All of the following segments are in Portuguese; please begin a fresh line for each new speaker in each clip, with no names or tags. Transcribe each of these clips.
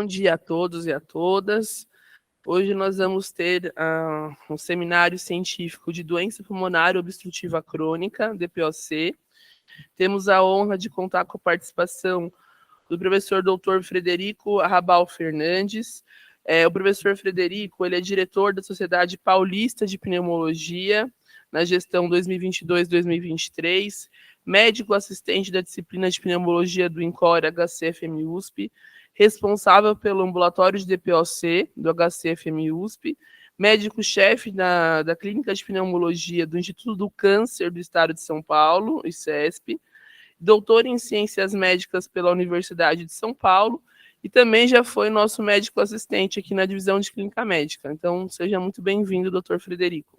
Bom dia a todos e a todas. Hoje nós vamos ter um seminário científico de doença pulmonar obstrutiva crônica, DPOC. Temos a honra de contar com a participação do professor Dr. Frederico Arrabal Fernandes. O professor Frederico, ele é diretor da Sociedade Paulista de Pneumologia na gestão 2022-2023, médico assistente da disciplina de pneumologia do INCOR HCFM USP, responsável pelo ambulatório de DPOC do HCFM USP, médico-chefe da Clínica de Pneumologia do Instituto do Câncer do Estado de São Paulo, ICESP, doutor em Ciências Médicas pela Universidade de São Paulo e também já foi nosso médico assistente aqui na divisão de Clínica Médica. Então, seja muito bem-vindo, doutor Frederico.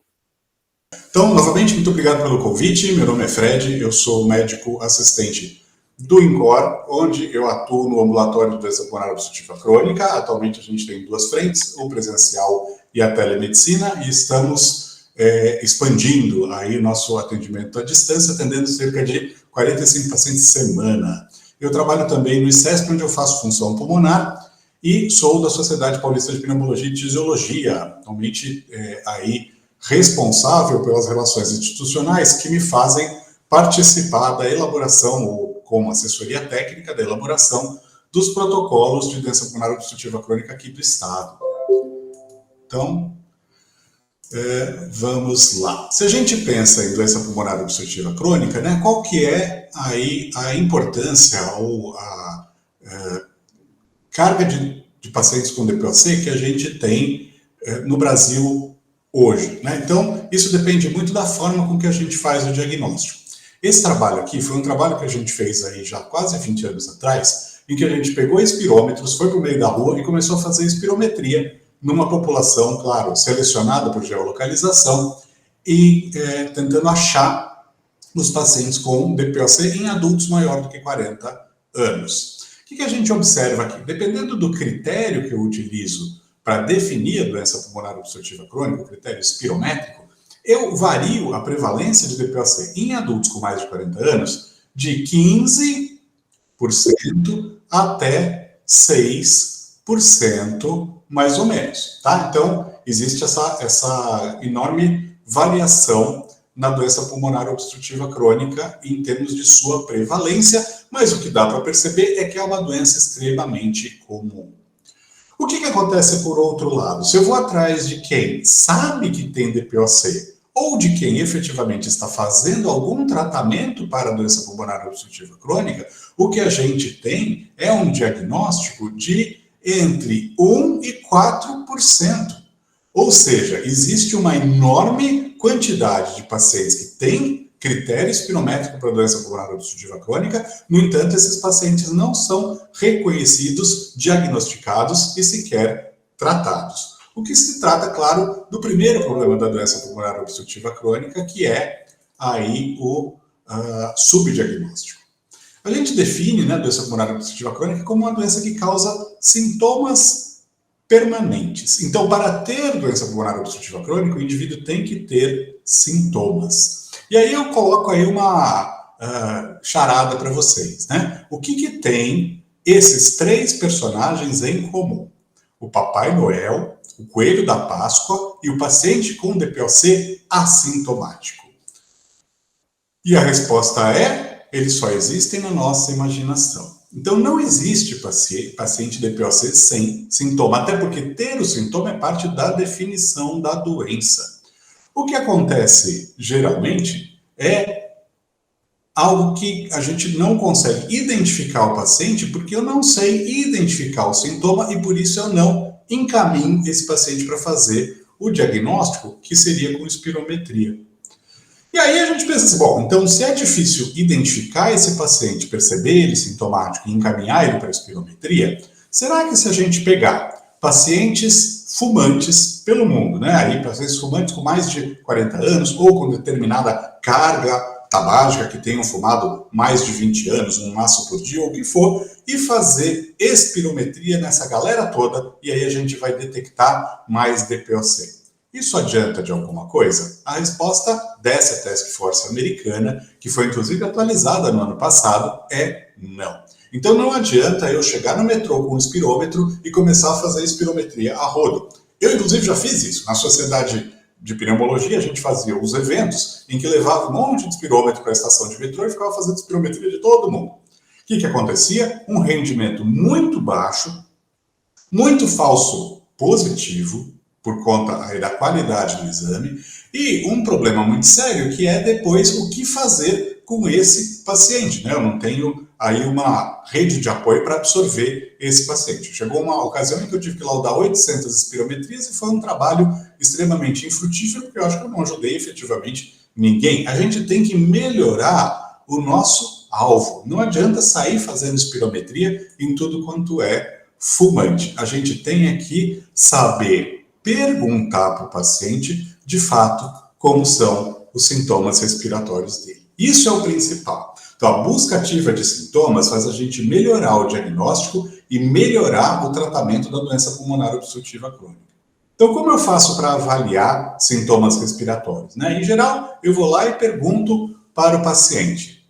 Então, novamente, muito obrigado pelo convite. Meu nome é Fred, eu sou médico assistente do INCOR, onde eu atuo no ambulatório de doença pulmonar obstrutiva crônica. Atualmente a gente tem duas frentes, o presencial e a telemedicina, e estamos expandindo aí o nosso atendimento à distância, atendendo cerca de 45 pacientes por semana. Eu trabalho também no ICESP, onde eu faço função pulmonar, e sou da Sociedade Paulista de Pneumologia e Fisiologia, atualmente aí responsável pelas relações institucionais que me fazem participar da elaboração, ou como assessoria técnica, da elaboração dos protocolos de doença pulmonar obstrutiva crônica aqui do Estado. Então, vamos lá. Se a gente pensa em doença pulmonar obstrutiva crônica, né, qual que é aí a importância ou a carga de pacientes com DPOC que a gente tem no Brasil hoje, né? Então, isso depende muito da forma com que a gente faz o diagnóstico. Esse trabalho aqui foi um trabalho que a gente fez aí já quase 20 anos atrás, em que a gente pegou espirômetros, foi para o meio da rua e começou a fazer espirometria numa população, claro, selecionada por geolocalização e tentando achar os pacientes com DPOC em adultos maior do que 40 anos. O que a gente observa aqui? Dependendo do critério que eu utilizo para definir a doença pulmonar obstrutiva crônica, o critério espirométrico, eu vario a prevalência de DPOC em adultos com mais de 40 anos de 15% até 6%, mais ou menos, tá? Então, existe essa enorme variação na doença pulmonar obstrutiva crônica em termos de sua prevalência, mas o que dá para perceber é que é uma doença extremamente comum. O que acontece por outro lado? Se eu vou atrás de quem sabe que tem DPOC ou de quem efetivamente está fazendo algum tratamento para a doença pulmonar obstrutiva crônica, o que a gente tem é um diagnóstico de entre 1% e 4%. Ou seja, existe uma enorme quantidade de pacientes que têm critério espirométrico para a doença pulmonar obstrutiva crônica, no entanto, esses pacientes não são reconhecidos, diagnosticados e sequer tratados. O que se trata, claro, do primeiro problema da doença pulmonar obstrutiva crônica, que é aí o subdiagnóstico. A gente define, né, a doença pulmonar obstrutiva crônica como uma doença que causa sintomas permanentes. Então, para ter doença pulmonar obstrutiva crônica, o indivíduo tem que ter sintomas. E aí eu coloco aí uma charada para vocês, né? O que tem esses três personagens em comum? O Papai Noel, o Coelho da Páscoa e o paciente com DPOC assintomático. E a resposta é, eles só existem na nossa imaginação. Então não existe paciente DPOC sem sintoma, até porque ter o sintoma é parte da definição da doença. O que acontece, geralmente, é algo que a gente não consegue identificar o paciente porque eu não sei identificar o sintoma e, por isso, eu não encaminho esse paciente para fazer o diagnóstico, que seria com espirometria. E aí a gente pensa assim, bom, então se é difícil identificar esse paciente, perceber ele sintomático e encaminhar ele para a espirometria, será que se a gente pegar pacientes fumantes pelo mundo, né? Aí pacientes fumantes com mais de 40 anos ou com determinada carga tabágica que tenham fumado mais de 20 anos, um maço por dia ou o que for, e fazer espirometria nessa galera toda, e aí a gente vai detectar mais DPOC. Isso adianta de alguma coisa? A resposta dessa Task Force americana, que foi inclusive atualizada no ano passado, é não. Então não adianta eu chegar no metrô com um espirômetro e começar a fazer espirometria a rodo. Eu, inclusive, já fiz isso. Na sociedade de pneumologia, a gente fazia os eventos em que levava um monte de espirômetro para a estação de metrô e ficava fazendo espirometria de todo mundo. O que acontecia? Um rendimento muito baixo, muito falso positivo, por conta aí da qualidade do exame, e um problema muito sério, que é depois o que fazer com esse paciente, né? Eu não tenho aí uma rede de apoio para absorver esse paciente. Chegou uma ocasião em que eu tive que laudar 800 espirometrias e foi um trabalho extremamente infrutífero, porque eu acho que eu não ajudei efetivamente ninguém. A gente tem que melhorar o nosso alvo. Não adianta sair fazendo espirometria em tudo quanto é fumante. A gente tem que saber perguntar para o paciente, de fato, como são os sintomas respiratórios dele. Isso é o principal. Então, a busca ativa de sintomas faz a gente melhorar o diagnóstico e melhorar o tratamento da doença pulmonar obstrutiva crônica. Então, como eu faço para avaliar sintomas respiratórios? Né? Em geral, eu vou lá e pergunto para o paciente.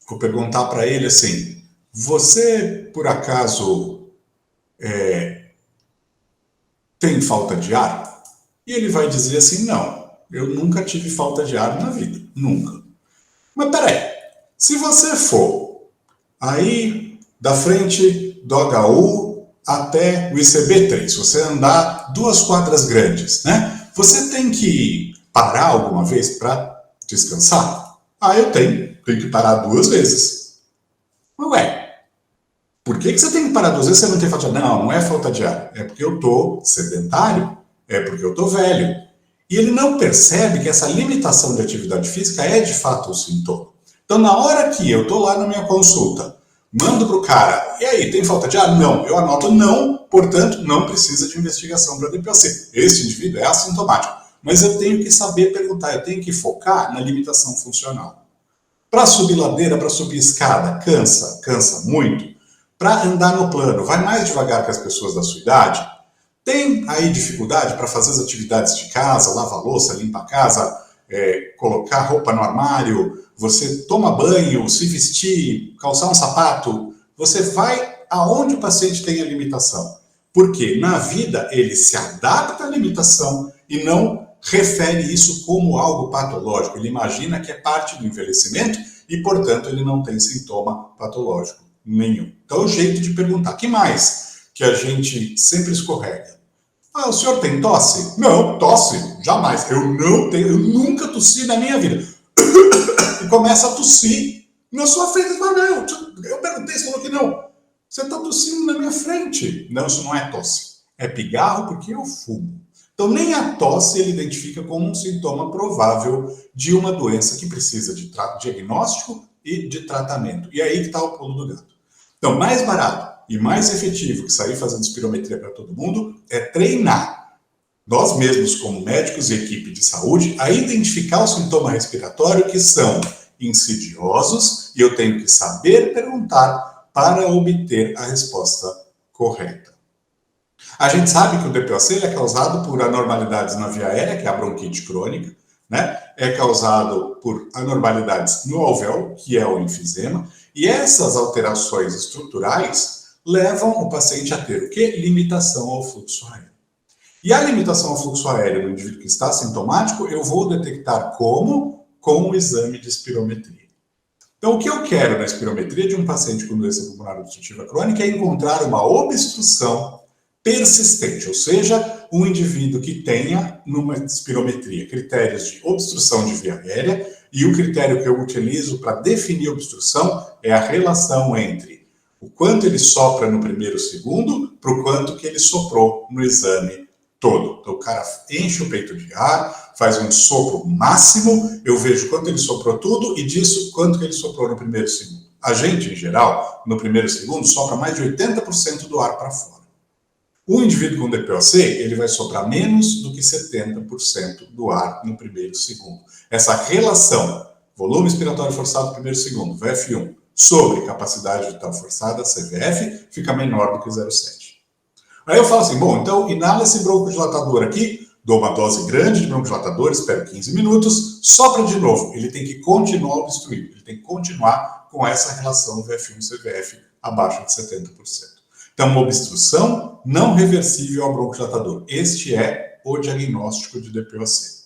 Vou perguntar para ele assim: você, por acaso, tem falta de ar? E ele vai dizer assim: não, eu nunca tive falta de ar na vida, nunca. Mas peraí, se você for aí da frente do HU até o ICB-3, se você andar 2 quadras grandes, né? Você tem que parar alguma vez para descansar? Ah, eu tenho que parar 2 vezes. Ué, por que você tem que parar 2 vezes se você não tem falta de ar? Não, não é falta de ar, é porque eu tô sedentário, é porque eu tô velho. E ele não percebe que essa limitação de atividade física é de fato um sintoma. Então, na hora que eu estou lá na minha consulta, mando para o cara: e aí, tem falta de ar? Não. Eu anoto não, portanto, não precisa de investigação para DPOC. Esse indivíduo é assintomático. Mas eu tenho que saber perguntar, eu tenho que focar na limitação funcional. Para subir ladeira, para subir escada, cansa muito. Para andar no plano, vai mais devagar que as pessoas da sua idade? Tem aí dificuldade para fazer as atividades de casa, lavar louça, limpar a casa, colocar roupa no armário, você toma banho, se vestir, calçar um sapato, você vai aonde o paciente tem a limitação. Porque na vida ele se adapta à limitação e não refere isso como algo patológico. Ele imagina que é parte do envelhecimento e, portanto, ele não tem sintoma patológico nenhum. Então, o jeito de perguntar. O que mais que a gente sempre escorrega? Ah, o senhor tem tosse? Não, tosse, jamais. Eu nunca tossi na minha vida. E começa a tossir na sua frente. Fala: não, eu perguntei, você falou que não. Você está tossindo na minha frente. Não, isso não é tosse. É pigarro porque eu fumo. Então, nem a tosse ele identifica como um sintoma provável de uma doença que precisa de diagnóstico e de tratamento. E aí que está o pulo do gato. Então, mais barato e mais efetivo que sair fazendo espirometria para todo mundo é treinar nós mesmos, como médicos e equipe de saúde, a identificar o sintoma respiratório que são insidiosos e eu tenho que saber perguntar para obter a resposta correta. A gente sabe que o DPOC é causado por anormalidades na via aérea, que é a bronquite crônica, né? É causado por anormalidades no alvéolo, que é o enfisema, e essas alterações estruturais levam o paciente a ter o quê? Limitação ao fluxo aéreo. E a limitação ao fluxo aéreo no indivíduo que está sintomático, eu vou detectar como? Com o exame de espirometria. Então, o que eu quero na espirometria de um paciente com doença pulmonar obstrutiva crônica é encontrar uma obstrução persistente, ou seja, um indivíduo que tenha, numa espirometria, critérios de obstrução de via aérea, e o critério que eu utilizo para definir obstrução é a relação entre o quanto ele sopra no primeiro segundo para o quanto que ele soprou no exame todo. Então, o cara enche o peito de ar, faz um sopro máximo, eu vejo quanto ele soprou tudo e disso quanto que ele soprou no primeiro segundo. A gente, em geral, no primeiro segundo, sopra mais de 80% do ar para fora. O indivíduo com DPOC, ele vai soprar menos do que 70% do ar no primeiro segundo. Essa relação, volume expiratório forçado no primeiro segundo, VF1, sobre capacidade vital forçada, CVF, fica menor do que 0,7. Aí eu falo assim, bom, então inala esse broncodilatador aqui, dou uma dose grande de broncodilatador, espero 15 minutos, sopra de novo. Ele tem que continuar obstruído, ele tem que continuar com essa relação VF1-CVF abaixo de 70%. Então, uma obstrução não reversível ao bronquidilatador. Este é o diagnóstico de DPOC.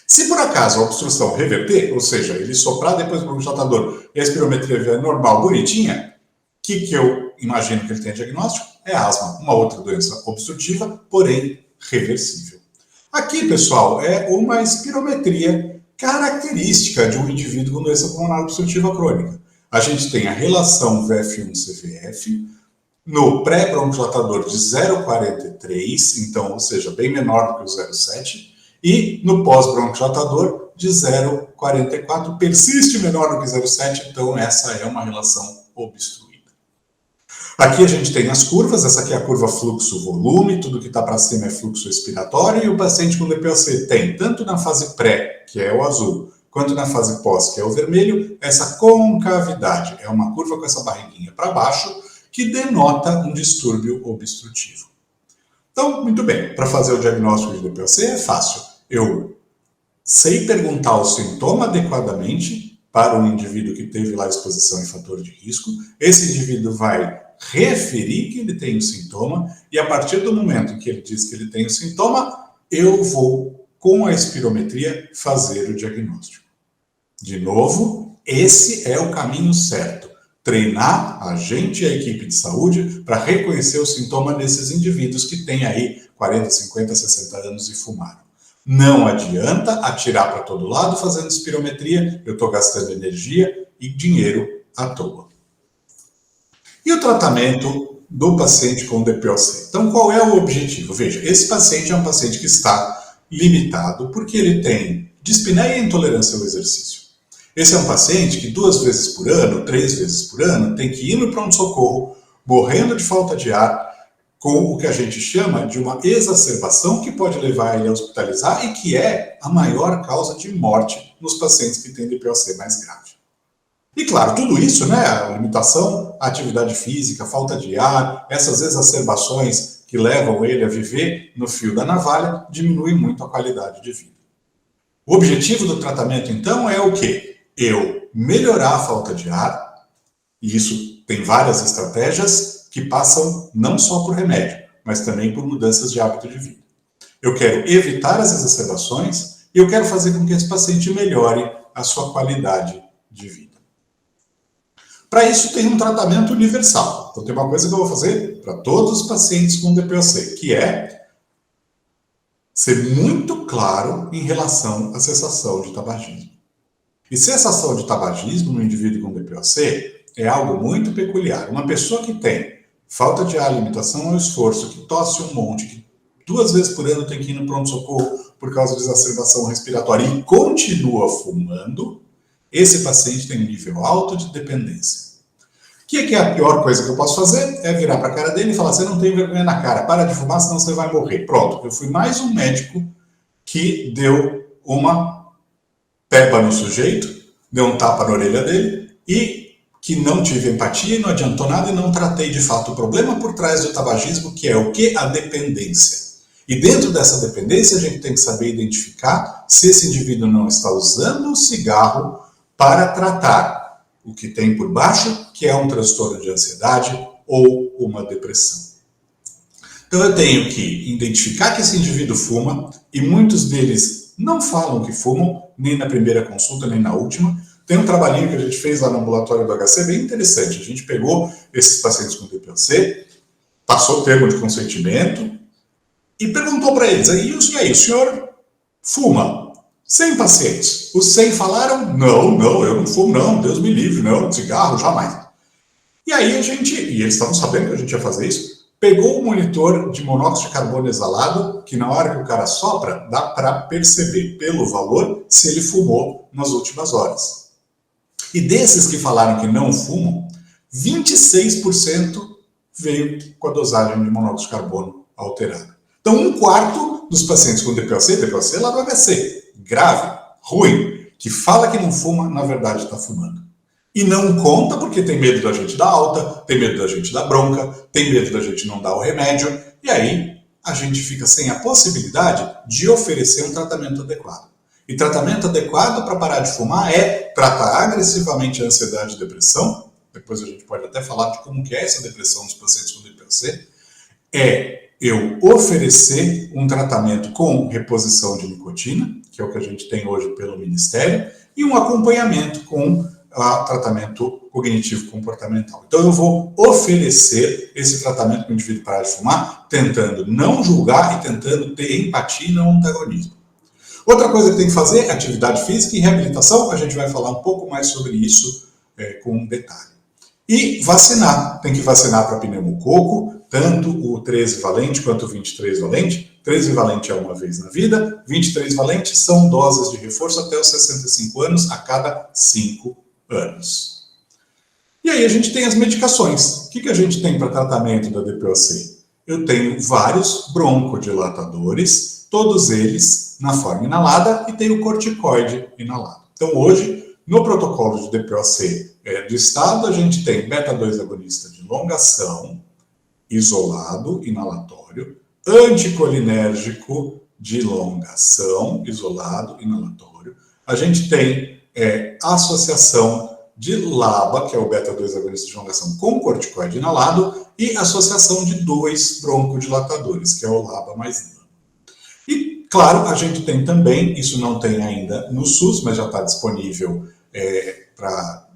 Se por acaso a obstrução reverter, ou seja, ele soprar depois do bronquidilatador e a espirometria vier normal, bonitinha, o que eu imagino que ele tem diagnóstico? É asma, uma outra doença obstrutiva, porém reversível. Aqui, pessoal, é uma espirometria característica de um indivíduo com doença pulmonar obstrutiva crônica. A gente tem a relação VF1-CVF no pré-bronquidilatador de 0,43, então, ou seja, bem menor do que o 0,7, e no pós-bronquidilatador de 0,44, persiste menor do que 0,7, então essa é uma relação obstruída. Aqui a gente tem as curvas, essa aqui é a curva fluxo-volume, tudo que está para cima é fluxo expiratório, e o paciente com DPOC tem, tanto na fase pré, que é o azul, quanto na fase pós, que é o vermelho, essa concavidade. É uma curva com essa barriguinha para baixo, que denota um distúrbio obstrutivo. Então, muito bem, para fazer o diagnóstico de DPOC é fácil. Eu sei perguntar o sintoma adequadamente para um indivíduo que teve lá exposição em fator de risco. Esse indivíduo vai referir que ele tem o sintoma e a partir do momento em que ele diz que ele tem o sintoma, eu vou, com a espirometria, fazer o diagnóstico. De novo, esse é o caminho certo. Treinar a gente e a equipe de saúde para reconhecer o sintoma desses indivíduos que têm aí 40, 50, 60 anos e fumaram. Não adianta atirar para todo lado fazendo espirometria, eu estou gastando energia e dinheiro à toa. E o tratamento do paciente com DPOC? Então, qual é o objetivo? Veja, esse paciente é um paciente que está limitado porque ele tem dispneia e intolerância ao exercício. Esse é um paciente que 2 vezes por ano, 3 vezes por ano, tem que ir no pronto-socorro, morrendo de falta de ar, com o que a gente chama de uma exacerbação que pode levar ele a hospitalizar e que é a maior causa de morte nos pacientes que têm DPOC mais grave. E claro, tudo isso, né, a limitação à atividade física, falta de ar, essas exacerbações que levam ele a viver no fio da navalha, diminuem muito a qualidade de vida. O objetivo do tratamento, então, é o quê? Eu melhorar a falta de ar, e isso tem várias estratégias que passam não só por remédio, mas também por mudanças de hábito de vida. Eu quero evitar as exacerbações e eu quero fazer com que esse paciente melhore a sua qualidade de vida. Para isso tem um tratamento universal. Então tem uma coisa que eu vou fazer para todos os pacientes com DPOC, que é ser muito claro em relação à cessação de tabagismo. E cessação de tabagismo no indivíduo com DPOC é algo muito peculiar. Uma pessoa que tem falta de ar, limitação ao esforço, que tosse um monte, que 2 vezes por ano tem que ir no pronto-socorro por causa de exacerbação respiratória e continua fumando, esse paciente tem um nível alto de dependência. O que é a pior coisa que eu posso fazer? É virar para a cara dele e falar, você não tem vergonha na cara, para de fumar, senão você vai morrer. Pronto, eu fui mais um médico que deu uma peba no sujeito, deu um tapa na orelha dele e que não tive empatia, não adiantou nada e não tratei de fato o problema por trás do tabagismo, que é o quê? A dependência. E dentro dessa dependência a gente tem que saber identificar se esse indivíduo não está usando o cigarro para tratar o que tem por baixo, que é um transtorno de ansiedade ou uma depressão. Então eu tenho que identificar que esse indivíduo fuma e muitos deles não falam que fumam, nem na primeira consulta, nem na última. Tem um trabalhinho que a gente fez lá no ambulatório do HC, bem interessante. A gente pegou esses pacientes com DPOC, passou o termo de consentimento e perguntou para eles, e aí, o senhor fuma? 100 pacientes. Os 100 falaram, não, eu não fumo, não, Deus me livre, não, cigarro, jamais. E aí e eles estavam sabendo que a gente ia fazer isso, pegou o monitor de monóxido de carbono exalado, que na hora que o cara sopra, dá para perceber pelo valor se ele fumou nas últimas horas. E desses que falaram que não fumam, 26% veio com a dosagem de monóxido de carbono alterada. Então, 1/4 dos pacientes com DPOC lá do HC, grave, ruim, que fala que não fuma, na verdade está fumando. E não conta porque tem medo da gente dar alta, tem medo da gente dar bronca, tem medo da gente não dar o remédio, e aí a gente fica sem a possibilidade de oferecer um tratamento adequado. E tratamento adequado para parar de fumar é tratar agressivamente a ansiedade e depressão. Depois a gente pode até falar de como que é essa depressão dos pacientes com DPOC. É eu oferecer um tratamento com reposição de nicotina, que é o que a gente tem hoje pelo Ministério, e um acompanhamento com tratamento cognitivo-comportamental. Então, eu vou oferecer esse tratamento para o indivíduo parar de fumar, tentando não julgar e tentando ter empatia e não antagonismo. Outra coisa que tem que fazer é atividade física e reabilitação. A gente vai falar um pouco mais sobre isso com detalhe. E vacinar. Tem que vacinar para pneumococo, tanto o 13 valente quanto o 23 valente. 13 valente é uma vez na vida, 23 valente são doses de reforço até os 65 anos, a cada 5 anos. E aí a gente tem as medicações. O que a gente tem para tratamento da DPOC? Eu tenho vários broncodilatadores, todos eles na forma inalada, e tenho corticoide inalado. Então hoje, no protocolo de DPOC do Estado, a gente tem beta-2 agonista de longa ação, isolado, inalatório, anticolinérgico de longa ação, isolado, inalatório. A gente tem associação de LABA, que é o beta-2 agonista de longa ação, com corticoide inalado, e associação de 2 broncodilatadores, que é o LABA mais LAMA. E, claro, a gente tem também, isso não tem ainda no SUS, mas já está disponível para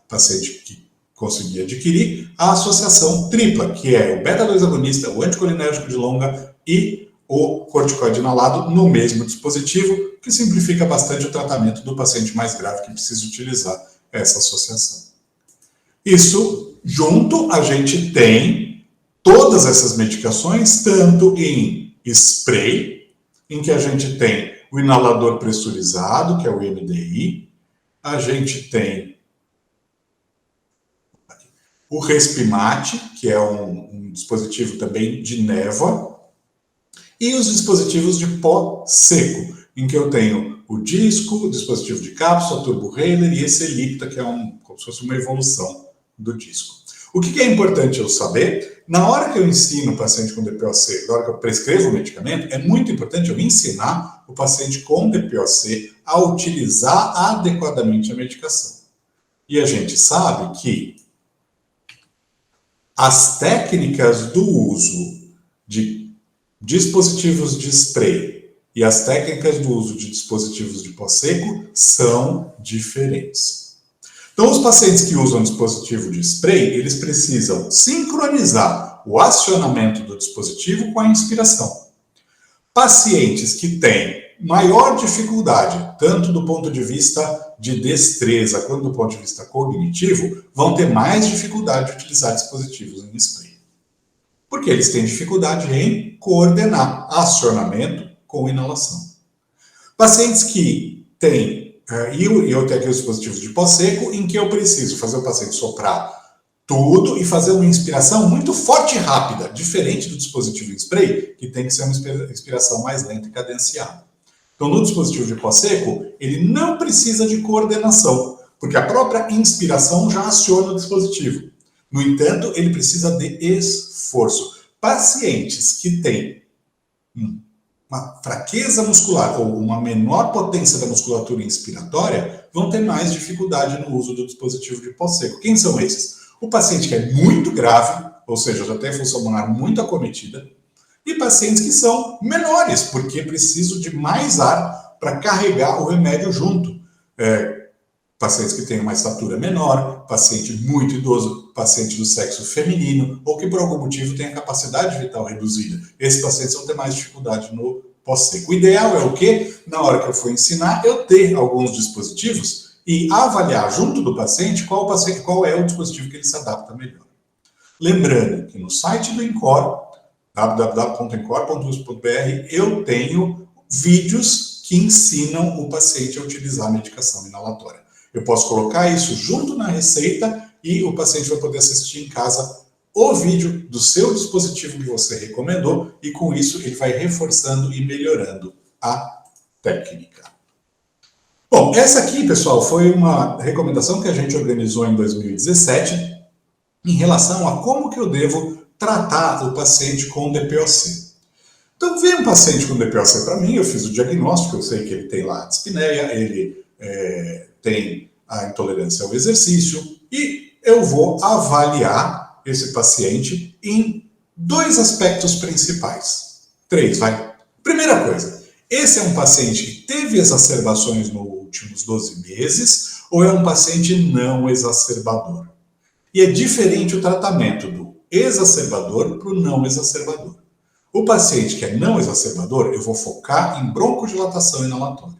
paciente que conseguir adquirir, a associação tripla, que é o beta-2 agonista, o anticolinérgico de longa e o corticoide inalado no mesmo dispositivo, que simplifica bastante o tratamento do paciente mais grave que precisa utilizar essa associação. Isso, junto, a gente tem todas essas medicações, tanto em spray, em que a gente tem o inalador pressurizado, que é o MDI, a gente tem o Respimat, que é um dispositivo também de névoa, e os dispositivos de pó seco, em que eu tenho o disco, o dispositivo de cápsula, turbo-Haler e esse Ellipta, que é como se fosse uma evolução do disco. O que é importante eu saber? Na hora que eu ensino o paciente com DPOC, na hora que eu prescrevo o medicamento, é muito importante eu ensinar o paciente com DPOC a utilizar adequadamente a medicação. E a gente sabe que as técnicas do uso de dispositivos de spray e as técnicas do uso de dispositivos de pó seco são diferentes. Então, os pacientes que usam dispositivo de spray, eles precisam sincronizar o acionamento do dispositivo com a inspiração. Pacientes que têm maior dificuldade, tanto do ponto de vista de destreza quanto do ponto de vista cognitivo, vão ter mais dificuldade de utilizar dispositivos em spray. Porque eles têm dificuldade em coordenar acionamento com inalação. Pacientes que têm, e eu tenho aqui os dispositivos de pó seco, em que eu preciso fazer o paciente soprar tudo e fazer uma inspiração muito forte e rápida, diferente do dispositivo em spray, que tem que ser uma inspiração mais lenta e cadenciada. Então, no dispositivo de pó seco, ele não precisa de coordenação, porque a própria inspiração já aciona o dispositivo. No entanto, ele precisa de esforço. Pacientes que têm uma fraqueza muscular ou uma menor potência da musculatura inspiratória vão ter mais dificuldade no uso do dispositivo de pó seco. Quem são esses? O paciente que é muito grave, ou seja, já tem a função pulmonar muito acometida, e pacientes que são menores, porque preciso de mais ar para carregar o remédio junto. Pacientes que têm uma estatura menor, paciente muito idoso, paciente do sexo feminino, ou que por algum motivo tem a capacidade vital reduzida. Esses pacientes vão ter mais dificuldade no pó-seco. O ideal é o quê? Na hora que eu for ensinar, eu ter alguns dispositivos e avaliar junto do paciente qual é o dispositivo que ele se adapta melhor. Lembrando que no site do INCOR, www.incor.us.br, eu tenho vídeos que ensinam o paciente a utilizar a medicação inalatória. Eu posso colocar isso junto na receita e o paciente vai poder assistir em casa o vídeo do seu dispositivo que você recomendou e com isso ele vai reforçando e melhorando a técnica. Bom, essa aqui, pessoal, foi uma recomendação que a gente organizou em 2017 em relação a como que eu devo tratar o paciente com DPOC. Então, vem um paciente com DPOC para mim, eu fiz o diagnóstico, eu sei que ele tem lá a dispneia, ele tem a intolerância ao exercício, e eu vou avaliar esse paciente em 2 aspectos principais. 3, vai. Primeira coisa, esse é um paciente que teve exacerbações nos últimos 12 meses ou é um paciente não exacerbador? E é diferente o tratamento do exacerbador para o não exacerbador. O paciente que é não exacerbador, eu vou focar em broncodilatação inalatória.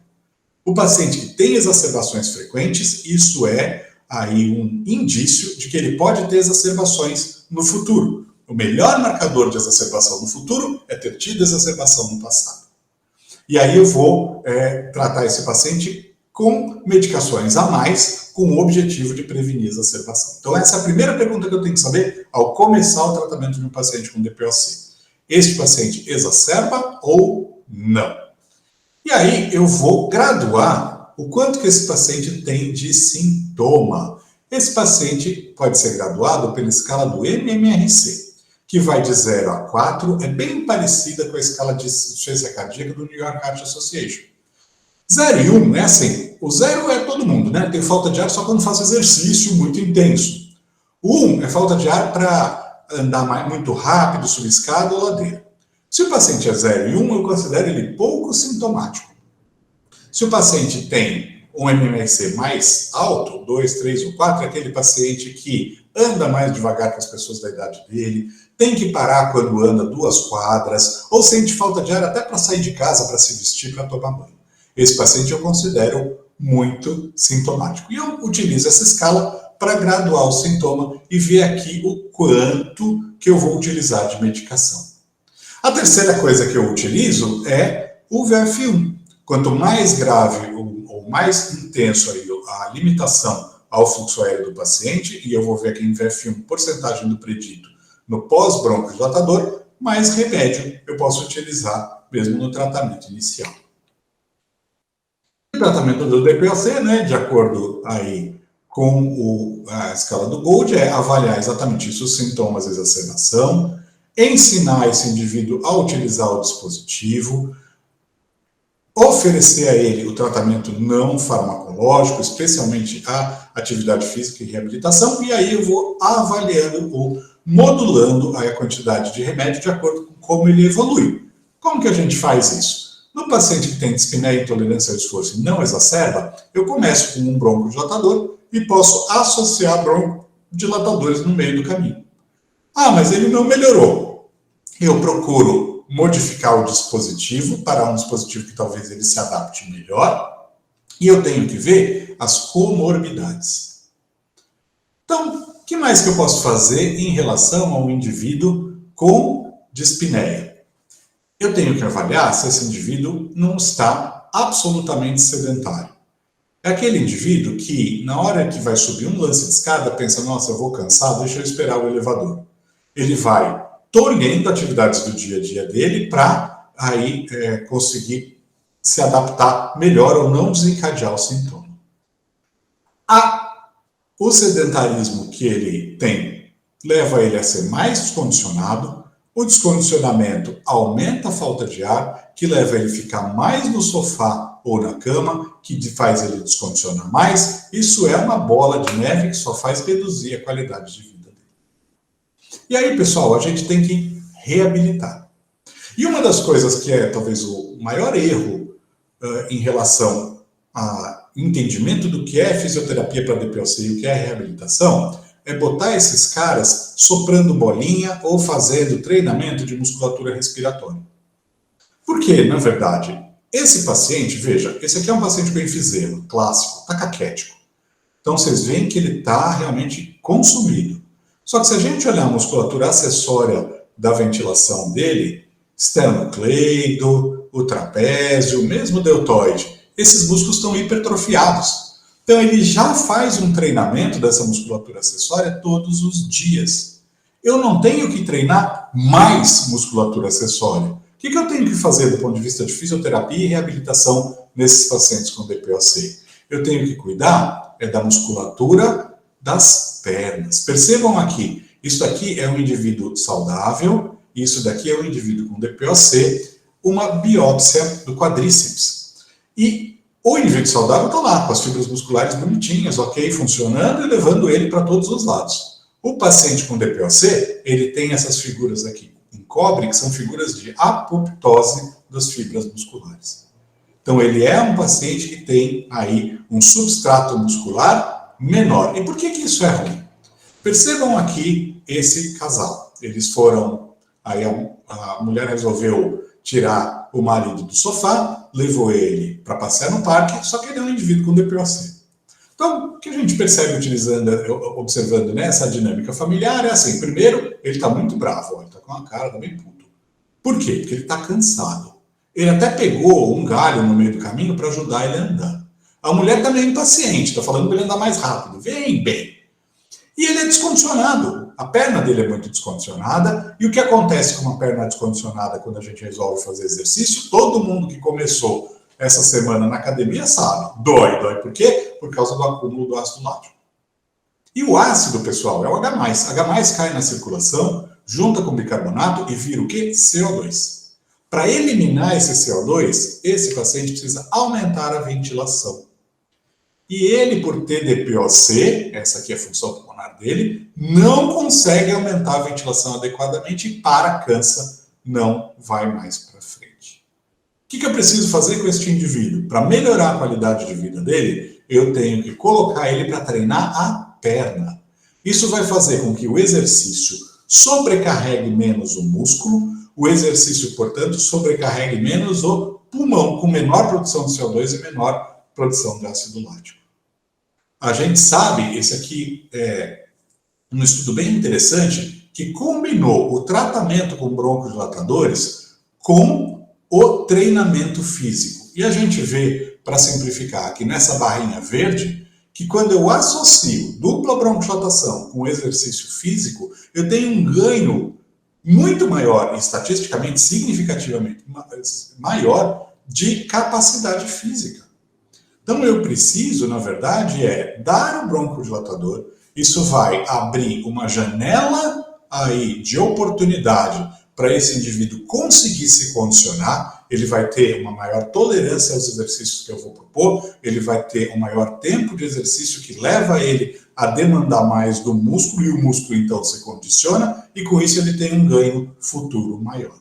O paciente que tem exacerbações frequentes, isso é aí um indício de que ele pode ter exacerbações no futuro. O melhor marcador de exacerbação no futuro é ter tido exacerbação no passado. E aí eu vou tratar esse paciente com medicações a mais, com o objetivo de prevenir exacerbação. Então essa é a primeira pergunta que eu tenho que saber ao começar o tratamento de um paciente com DPOC. Este paciente exacerba ou não? E aí eu vou graduar o quanto que esse paciente tem de sintoma. Esse paciente pode ser graduado pela escala do MMRC, que vai de 0 a 4, é bem parecida com a escala de insuficiência cardíaca do New York Heart Association. 0 e 1 é assim, o 0 é todo mundo, né? Tem falta de ar só quando faz exercício muito intenso. O 1 é falta de ar para andar muito rápido, subir escada ou ladeira. Se o paciente é 0 e 1, eu considero ele pouco sintomático. Se o paciente tem um MMRC mais alto, 2, 3 ou 4, é aquele paciente que anda mais devagar que as pessoas da idade dele, tem que parar quando anda 2 quadras, ou sente falta de ar até para sair de casa, para se vestir, para tomar banho. Esse paciente eu considero muito sintomático. E eu utilizo essa escala para graduar o sintoma e ver aqui o quanto que eu vou utilizar de medicação. A terceira coisa que eu utilizo é o VF1. Quanto mais grave ou mais intenso aí a limitação ao fluxo aéreo do paciente, e eu vou ver aqui em VF1 porcentagem do predito no pós-broncodilatador, mais remédio eu posso utilizar mesmo no tratamento inicial. O tratamento do DPOC, né, de acordo aí com a escala do Gold, é avaliar exatamente isso, os sintomas de exacerbação, ensinar esse indivíduo a utilizar o dispositivo, oferecer a ele o tratamento não farmacológico, especialmente a atividade física e reabilitação, e aí eu vou avaliando ou modulando a quantidade de remédio de acordo com como ele evolui. Como que a gente faz isso? No paciente que tem dispneia e intolerância ao esforço e não exacerba, eu começo com um broncodilatador e posso associar broncodilatadores no meio do caminho. Ah, mas ele não melhorou. Eu procuro modificar o dispositivo para um dispositivo que talvez ele se adapte melhor e eu tenho que ver as comorbidades. Então, o que mais que eu posso fazer em relação ao indivíduo com dispneia? Eu tenho que avaliar se esse indivíduo não está absolutamente sedentário. É aquele indivíduo que, na hora que vai subir um lance de escada, pensa, nossa, eu vou cansar, deixa eu esperar o elevador. Ele vai tolhendo atividades do dia a dia dele para aí conseguir se adaptar melhor ou não desencadear o sintoma. O sedentarismo que ele tem leva ele a ser mais descondicionado. O descondicionamento aumenta a falta de ar, que leva ele a ficar mais no sofá ou na cama, que faz ele descondicionar mais. Isso é uma bola de neve que só faz reduzir a qualidade de vida dele. E aí, pessoal, a gente tem que reabilitar. E uma das coisas que é talvez o maior erro em relação a entendimento do que é fisioterapia para DPOC e o que é reabilitação é botar esses caras soprando bolinha ou fazendo treinamento de musculatura respiratória. Por quê, na verdade? Esse paciente, veja, esse aqui é um paciente com enfisema, clássico, tá caquético. Então vocês veem que ele está realmente consumido. Só que se a gente olhar a musculatura acessória da ventilação dele, esternocleido, o trapézio, mesmo o deltoide, esses músculos estão hipertrofiados. Então ele já faz um treinamento dessa musculatura acessória todos os dias. Eu não tenho que treinar mais musculatura acessória. O que eu tenho que fazer do ponto de vista de fisioterapia e reabilitação nesses pacientes com DPOC? Eu tenho que cuidar da musculatura das pernas. Percebam aqui, isso aqui é um indivíduo saudável isso daqui é um indivíduo com DPOC, uma biópsia do quadríceps. E o indivíduo saudável está lá, com as fibras musculares bonitinhas, ok, funcionando e levando ele para todos os lados. O paciente com DPOC, ele tem essas figuras aqui em cobre, que são figuras de apoptose das fibras musculares. Então, ele é um paciente que tem aí um substrato muscular menor. E por que isso é ruim? Percebam aqui esse casal. Eles foram, aí a mulher resolveu tirar o marido do sofá, levou ele para passear no parque, só que ele é um indivíduo com DPOC. Então, o que a gente percebe observando nessa dinâmica familiar é assim, primeiro, ele está muito bravo, ele está com uma cara, está bem puto. Por quê? Porque ele está cansado. Ele até pegou um galho no meio do caminho para ajudar ele a andar. A mulher está meio impaciente, está falando para ele andar mais rápido. Vem, bem. E ele é descondicionado. A perna dele é muito descondicionada. E o que acontece com uma perna descondicionada quando a gente resolve fazer exercício? Todo mundo que começou essa semana na academia sabe. Dói. Dói por quê? Por causa do acúmulo do ácido lático. E o ácido, pessoal, é o H+. H+ cai na circulação, junta com bicarbonato e vira o quê? CO2. Para eliminar esse CO2, esse paciente precisa aumentar a ventilação. E ele, por ter DPOC, essa aqui é a função pulmonar dele, não consegue aumentar a ventilação adequadamente e para, cansa, não vai mais para frente. O que eu preciso fazer com este indivíduo? Para melhorar a qualidade de vida dele, eu tenho que colocar ele para treinar a perna. Isso vai fazer com que o exercício sobrecarregue menos o músculo, o exercício, portanto, sobrecarregue menos o pulmão, com menor produção de CO2 e menor produção de ácido lático. A gente sabe, esse aqui é um estudo bem interessante, que combinou o tratamento com broncodilatadores com o treinamento físico. E a gente vê, para simplificar aqui nessa barrinha verde, que quando eu associo dupla broncodilatação com exercício físico, eu tenho um ganho muito maior, estatisticamente, significativamente maior, de capacidade física. Então, eu preciso, na verdade, dar o broncodilatador. Isso vai abrir uma janela aí de oportunidade para esse indivíduo conseguir se condicionar. Ele vai ter uma maior tolerância aos exercícios que eu vou propor, ele vai ter um maior tempo de exercício que leva ele a demandar mais do músculo, e o músculo então se condiciona, e com isso ele tem um ganho futuro maior.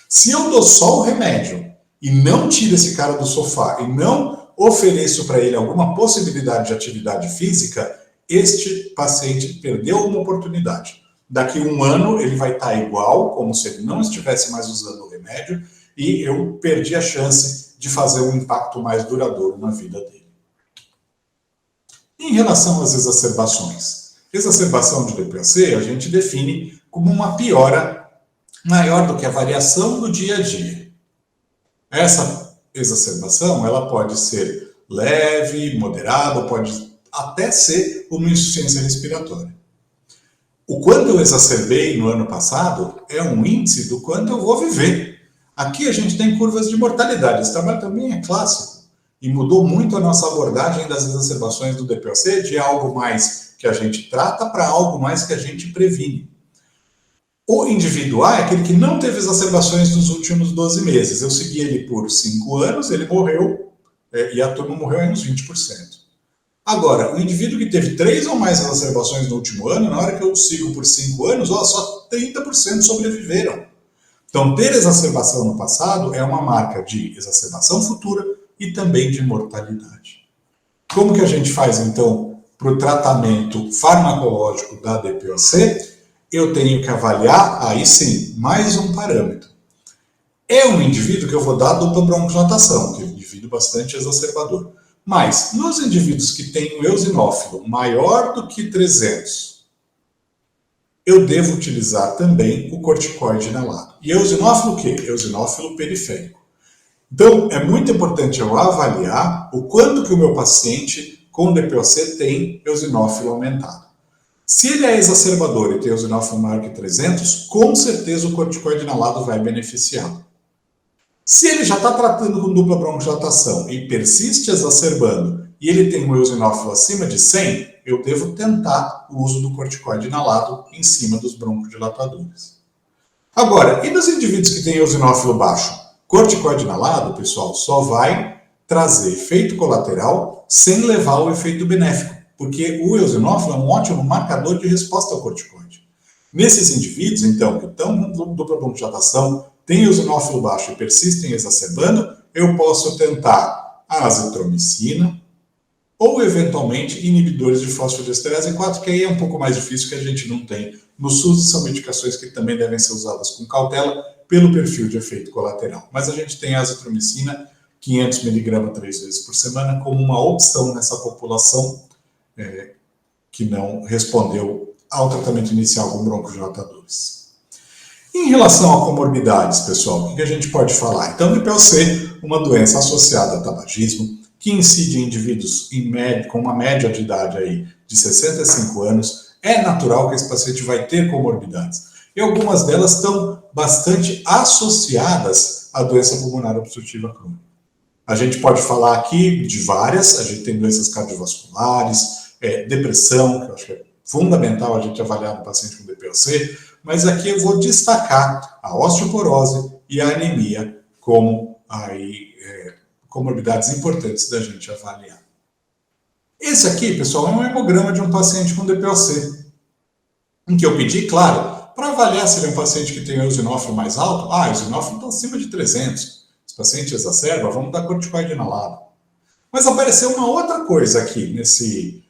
Se eu dou só o remédio e não tiro esse cara do sofá e não ofereço para ele alguma possibilidade de atividade física, este paciente perdeu uma oportunidade. Daqui a um ano ele vai estar igual, como se ele não estivesse mais usando o remédio, e eu perdi a chance de fazer um impacto mais duradouro na vida dele. Em relação às exacerbações, exacerbação de DPOC a gente define como uma piora maior do que a variação do dia a dia. Essa exacerbação ela pode ser leve, moderada, pode até ser uma insuficiência respiratória. O quanto eu exacerbei no ano passado é um índice do quanto eu vou viver. Aqui a gente tem curvas de mortalidade. Esse trabalho também é clássico e mudou muito a nossa abordagem das exacerbações do DPOC de algo mais que a gente trata para algo mais que a gente previne. O indivíduo A é aquele que não teve exacerbações nos últimos 12 meses. Eu segui ele por 5 anos, ele morreu, e a turma morreu aí uns 20%. Agora, o indivíduo que teve 3 ou mais exacerbações no último ano, na hora que eu sigo por 5 anos, só 30% sobreviveram. Então, ter exacerbação no passado é uma marca de exacerbação futura e também de mortalidade. Como que a gente faz, então, para o tratamento farmacológico da DPOC? Eu tenho que avaliar, aí sim, mais um parâmetro. É um indivíduo que eu vou dar dupla broncodilatação, que é um indivíduo bastante exacerbador. Mas, nos indivíduos que têm um eosinófilo maior do que 300, eu devo utilizar também o corticoide inalado. E eosinófilo o quê? Eosinófilo periférico. Então, é muito importante eu avaliar o quanto que o meu paciente com DPOC tem eosinófilo aumentado. Se ele é exacerbador e tem eosinófilo maior que 300, com certeza o corticoide inalado vai beneficiá-lo. Se ele já está tratando com dupla broncodilatação e persiste exacerbando e ele tem um eosinófilo acima de 100, eu devo tentar o uso do corticoide inalado em cima dos broncodilatadores. Agora, e nos indivíduos que têm eosinófilo baixo? Corticoide inalado, pessoal, só vai trazer efeito colateral sem levar o efeito benéfico, porque o eosinófilo é um ótimo marcador de resposta ao corticoide. Nesses indivíduos, então, que estão com dupla bronquiodilatação, têm eosinófilo baixo e persistem exacerbando, eu posso tentar a azitromicina ou, eventualmente, inibidores de fosfodiesterase 4, que aí é um pouco mais difícil, que a gente não tem no SUS, são medicações que também devem ser usadas com cautela pelo perfil de efeito colateral. Mas a gente tem a azitromicina, 500 mg 3 vezes por semana, como uma opção nessa população que não respondeu ao tratamento inicial com broncodilatadores. Em relação a comorbidades, pessoal, o que a gente pode falar? Então, o DPOC, uma doença associada a tabagismo, que incide em indivíduos com uma média de idade aí de 65 anos, é natural que esse paciente vai ter comorbidades. E algumas delas estão bastante associadas à doença pulmonar obstrutiva crônica. A gente pode falar aqui de várias, a gente tem doenças cardiovasculares, depressão, que eu acho que é fundamental a gente avaliar no paciente com DPOC, mas aqui eu vou destacar a osteoporose e a anemia como comorbidades importantes da gente avaliar. Esse aqui, pessoal, é um hemograma de um paciente com DPOC, em que eu pedi, claro, para avaliar se ele é um paciente que tem o eosinófilo mais alto, o eosinófilo está acima de 300, esse paciente exacerba, vamos dar corticoide inalado. Mas apareceu uma outra coisa aqui nesse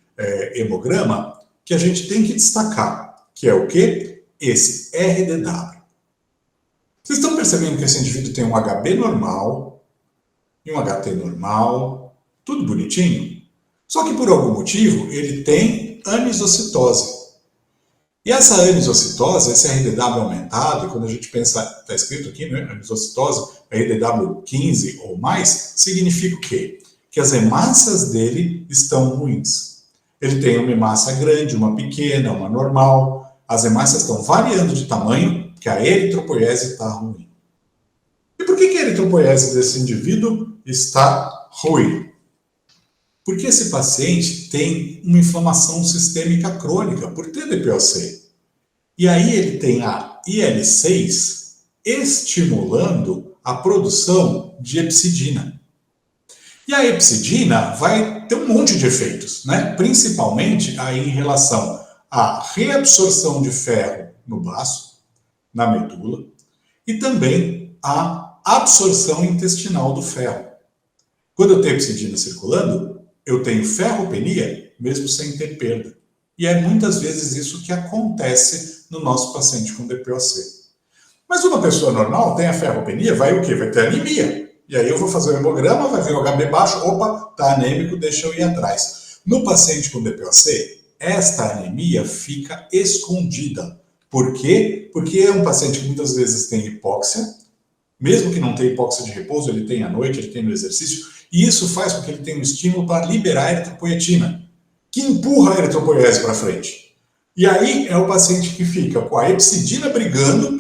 hemograma que a gente tem que destacar, que é o quê? Esse RDW. Vocês estão percebendo que esse indivíduo tem um HB normal e um HT normal, tudo bonitinho? Só que por algum motivo ele tem anisocitose. E essa anisocitose, esse RDW aumentado, e quando a gente pensa, está escrito aqui, né, anisocitose, RDW 15 ou mais, significa o quê? Que as hemácias dele estão ruins. Ele tem uma hemácia grande, uma pequena, uma normal. As hemácias estão variando de tamanho, porque a eritropoiese está ruim. E por que a eritropoiese desse indivíduo está ruim? Porque esse paciente tem uma inflamação sistêmica crônica por ter DPOC. E aí ele tem a IL-6 estimulando a produção de hepcidina. E a hepcidina vai ter um monte de efeitos, né? Principalmente aí em relação à reabsorção de ferro no baço, na medula, e também à absorção intestinal do ferro. Quando eu tenho hepcidina circulando, eu tenho ferropenia, mesmo sem ter perda. E é muitas vezes isso que acontece no nosso paciente com DPOC. Mas uma pessoa normal tem a ferropenia, vai o quê? Vai ter anemia. E aí eu vou fazer o hemograma, vai ver o HB baixo, opa, tá anêmico, deixa eu ir atrás. No paciente com DPOC, esta anemia fica escondida. Por quê? Porque é um paciente que muitas vezes tem hipóxia, mesmo que não tenha hipóxia de repouso, ele tem à noite, ele tem no exercício, e isso faz com que ele tenha um estímulo para liberar a eritropoetina, que empurra a eritropoiese para frente. E aí é o paciente que fica com a hepcidina brigando,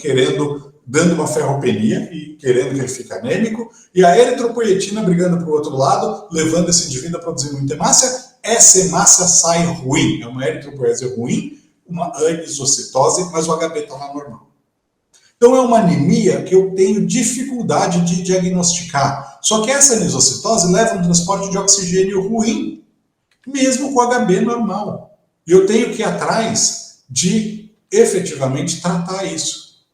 dando uma ferropenia e querendo que ele fique anêmico, e a eritropoetina brigando para o outro lado, levando esse indivíduo a produzir muita hemácia. Essa hemácia sai ruim, é uma eritropoiese ruim, uma anisocitose, mas o HB está lá normal. Então é uma anemia que eu tenho dificuldade de diagnosticar. Só que essa anisocitose leva um transporte de oxigênio ruim, mesmo com o HB normal. E eu tenho que ir atrás de efetivamente tratar isso.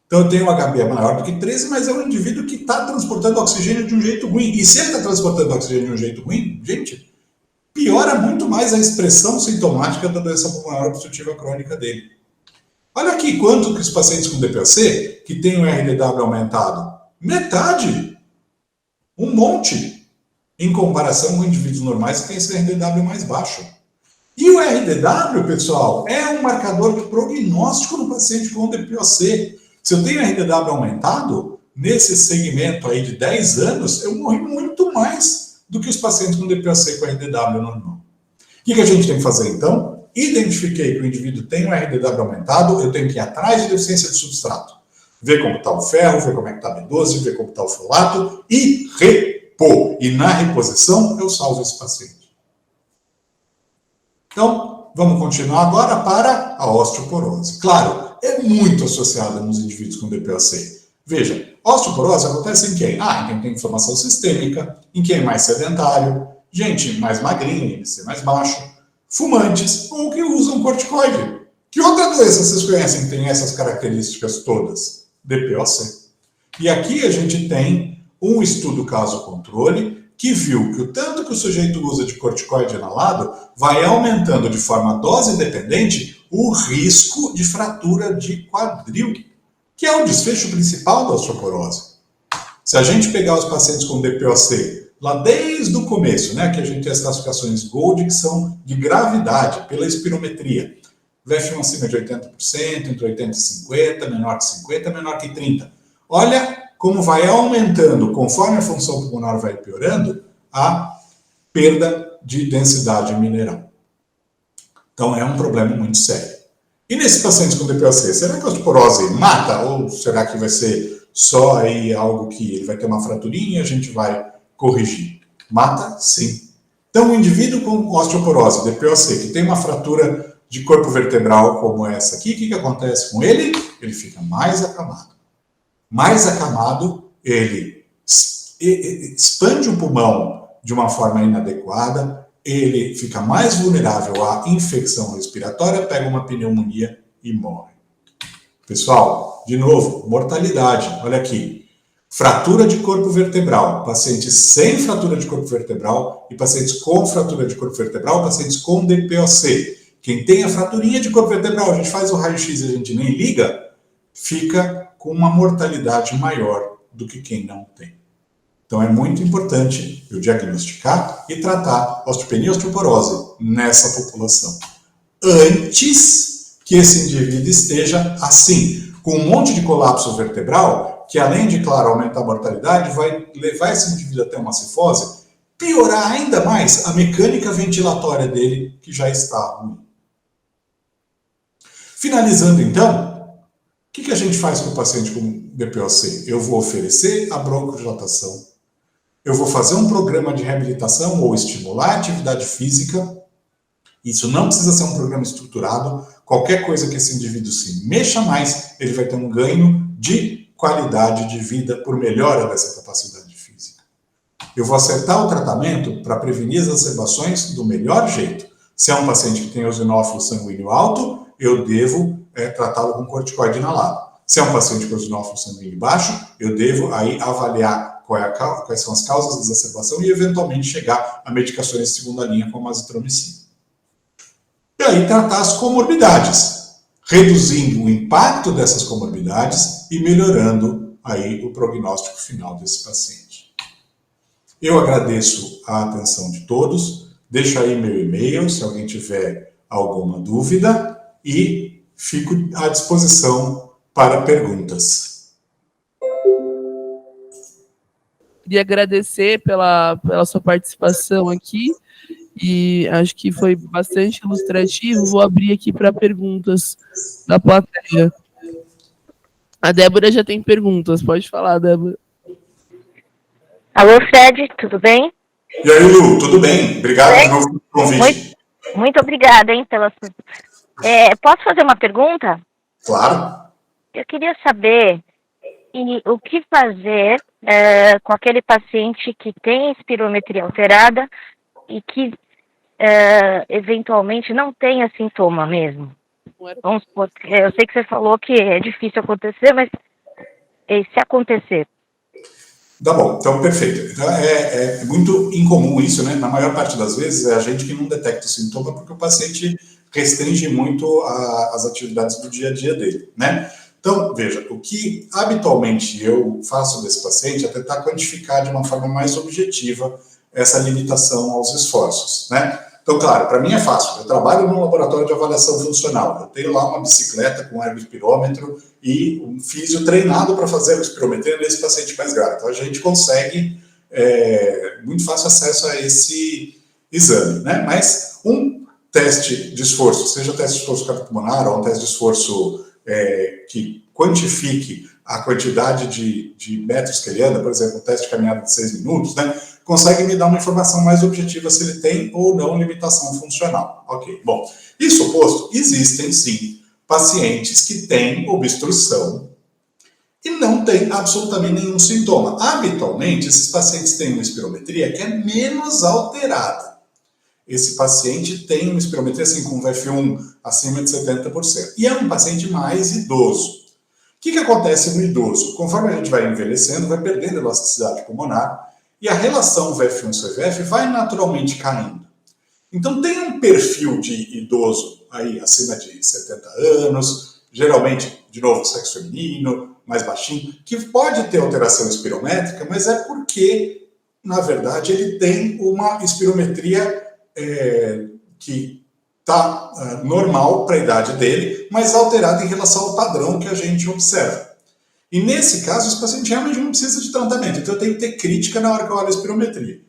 Então eu tenho um HB maior do que 13, mas é um indivíduo que está transportando oxigênio de um jeito ruim. E se ele está transportando oxigênio de um jeito ruim, gente, piora muito mais a expressão sintomática da doença pulmonar obstrutiva crônica dele. Olha aqui quanto que os pacientes com DPOC, que têm o RDW aumentado, metade, um monte, em comparação com indivíduos normais que têm esse RDW mais baixo. E o RDW, pessoal, é um marcador prognóstico no paciente com DPOC. Se eu tenho RDW aumentado, nesse segmento aí de 10 anos, eu morri muito mais do que os pacientes com DPOC com RDW normal. O que a gente tem que fazer então? Identifiquei que o indivíduo tem um RDW aumentado, eu tenho que ir atrás de deficiência de substrato. Ver como está o ferro, ver como é que está a B12, ver como está o folato e repor. E na reposição eu salvo esse paciente. Então, vamos continuar agora para a osteoporose. Claro, é muito associada nos indivíduos com DPOC. Veja, osteoporose acontece em quem? Em quem tem inflamação sistêmica, em quem é mais sedentário, gente mais magrinha, IMC mais baixo, fumantes ou que usam corticoide. Que outra doença vocês conhecem que tem essas características todas? DPOC. E aqui a gente tem um estudo caso-controle que viu que o tanto que o sujeito usa de corticoide inalado vai aumentando de forma dose-dependente o risco de fratura de quadril, que é o desfecho principal da osteoporose. Se a gente pegar os pacientes com DPOC, lá desde o começo, né, que a gente tem as classificações GOLD, que são de gravidade, pela espirometria. VF1 acima de 80%, entre 80 e 50, menor que 50, menor que 30. Olha como vai aumentando, conforme a função pulmonar vai piorando, a perda de densidade mineral. Então é um problema muito sério. E nesses pacientes com DPOC, será que a osteoporose mata? Ou será que vai ser só aí algo que ele vai ter uma fraturinha e a gente vai corrigir? Mata, sim. Então, um indivíduo com osteoporose, DPOC, que tem uma fratura de corpo vertebral como essa aqui, o que acontece com ele? Ele fica mais acamado. Mais acamado, ele expande o pulmão de uma forma inadequada, ele fica mais vulnerável à infecção respiratória, pega uma pneumonia e morre. Pessoal, de novo, mortalidade, olha aqui. Fratura de corpo vertebral, pacientes sem fratura de corpo vertebral e pacientes com fratura de corpo vertebral, pacientes com DPOC. Quem tem a fraturinha de corpo vertebral, a gente faz o raio-x e a gente nem liga, fica com uma mortalidade maior do que quem não tem. Então é muito importante eu diagnosticar e tratar osteopenia e osteoporose nessa população, antes que esse indivíduo esteja assim, com um monte de colapso vertebral, que além de, claro, aumentar a mortalidade, vai levar esse indivíduo até uma cifose, piorar ainda mais a mecânica ventilatória dele, que já está ruim. Finalizando então, o que a gente faz com o paciente com DPOC? Eu vou oferecer a broncodilatação, eu vou fazer um programa de reabilitação ou estimular a atividade física. Isso não precisa ser um programa estruturado. Qualquer coisa que esse indivíduo se mexa mais, ele vai ter um ganho de qualidade de vida por melhora dessa capacidade física. Eu vou acertar o tratamento para prevenir as exacerbações do melhor jeito. Se é um paciente que tem eosinófilo sanguíneo alto, eu devo tratá-lo com corticoide inalado. Se é um paciente com eosinófilo sanguíneo baixo, eu devo aí avaliar quais são as causas da exacerbação e eventualmente chegar a medicações de segunda linha como a azitromicina. E aí tratar as comorbidades, reduzindo o impacto dessas comorbidades e melhorando aí o prognóstico final desse paciente. Eu agradeço a atenção de todos, deixo aí meu e-mail se alguém tiver alguma dúvida e fico à disposição para perguntas.
Queria agradecer pela sua participação aqui e acho que foi bastante ilustrativo. Vou abrir aqui para perguntas da plateia. A Débora já tem perguntas, pode falar, Débora.
Alô, Fred, tudo bem?
E aí, Lu, tudo bem? Obrigado de novo pelo convite.
Muito obrigada, hein, pela... posso fazer uma pergunta?
Claro.
Eu queria saber o que fazer com aquele paciente que tem espirometria alterada e que eventualmente não tenha sintoma mesmo. Vamos supor, eu sei que você falou que é difícil acontecer, mas se acontecer?
Tá bom, então perfeito. Então, é muito incomum isso, né? Na maior parte das vezes é a gente que não detecta o sintoma porque o paciente restringe muito as atividades do dia a dia dele, né? Então, veja, o que habitualmente eu faço desse paciente é tentar quantificar de uma forma mais objetiva essa limitação aos esforços, né? Então, claro, para mim é fácil. Eu trabalho num laboratório de avaliação funcional. Eu tenho lá uma bicicleta com ergospirómetro e um físio treinado para fazer ergospirometria nesse paciente mais grave. Então, a gente consegue muito fácil acesso a esse exame, né? Mas um teste de esforço, seja teste de esforço cardiopulmonar ou um teste de esforço que quantifique a quantidade de metros que ele anda, por exemplo, um teste de caminhada de 6 minutos, né? Consegue me dar uma informação mais objetiva se ele tem ou não limitação funcional. Ok, bom. Isso posto, existem sim pacientes que têm obstrução e não têm absolutamente nenhum sintoma. Habitualmente, esses pacientes têm uma espirometria que é menos alterada. Esse paciente tem uma espirometria assim, com um F1 acima de 70%. E é um paciente mais idoso. O que acontece no idoso? Conforme a gente vai envelhecendo, vai perdendo elasticidade pulmonar e a relação VF1-CVF vai naturalmente caindo. Então, tem um perfil de idoso aí acima de 70 anos, geralmente, de novo, sexo feminino, mais baixinho, que pode ter alteração espirométrica, mas é porque, na verdade, ele tem uma espirometria que está normal para a idade dele, mas alterada em relação ao padrão que a gente observa. E nesse caso, esse paciente realmente não precisa de tratamento, então eu tenho que ter crítica na hora que eu olho a espirometria.